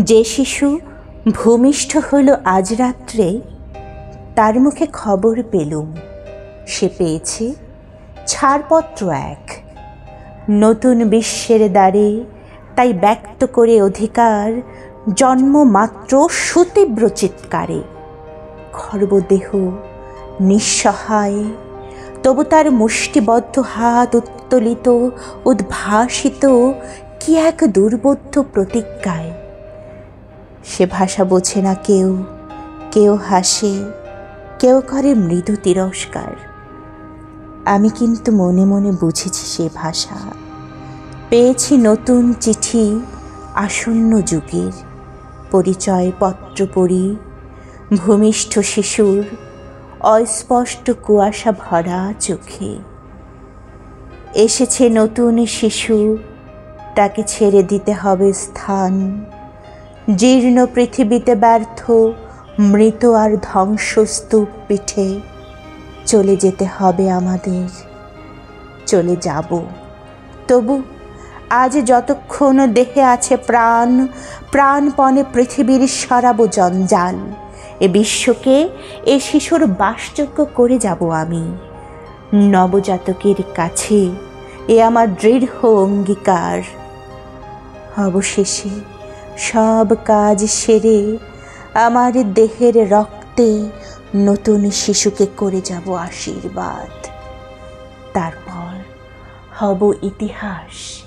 যে শিশু ভূমিষ্ঠ হল আজ রাত্রে, তার মুখে খবর পেলুম সে পেয়েছে ছাড়পত্র এক নতুন বিশ্বের দ্বারে। তাই ব্যক্ত করে অধিকার জন্মমাত্র সুতীব্র চিৎকারে। খর্বদেহ নিঃসহায়, তবু তার মুষ্টিবদ্ধ হাত উত্তোলিত উদ্ভাসিত কি এক দুর্বোধ্য প্রতিজ্ঞায়। সে ভাষা বোঝে না কেউ, কেউ হাসে, কেউ করে মৃদু তিরস্কার। আমি কিন্তু মনে মনে বুঝেছি সে ভাষা। পেয়েছি নতুন চিঠি আসন্ন যুগের, পরিচয়পত্র পড়ি ভূমিষ্ঠ শিশুর অস্পষ্ট কুয়াশা ভরা চোখে। এসেছে নতুন শিশু, তাকে ছেড়ে দিতে হবে স্থান। জীর্ণ পৃথিবীতে ব্যর্থ মৃত আর ধ্বংসস্তূপ পিঠে চলে যেতে হবে আমাদের। চলে যাব, তবু আজ যতক্ষণ দেহে আছে প্রাণ, প্রাণপণে পৃথিবীর সরাবো জঞ্জাল। এ বিশ্বকে এ শিশুর বাসযোগ্য করে যাব আমি। নবজাতকের কাছে এ আমার দৃঢ় অঙ্গীকার। অবশেষে সব কাজ সেরে আমার দেহের রক্তে নতুন শিশুকে করে যাব আশীর্বাদ। তারপর হব ইতিহাস।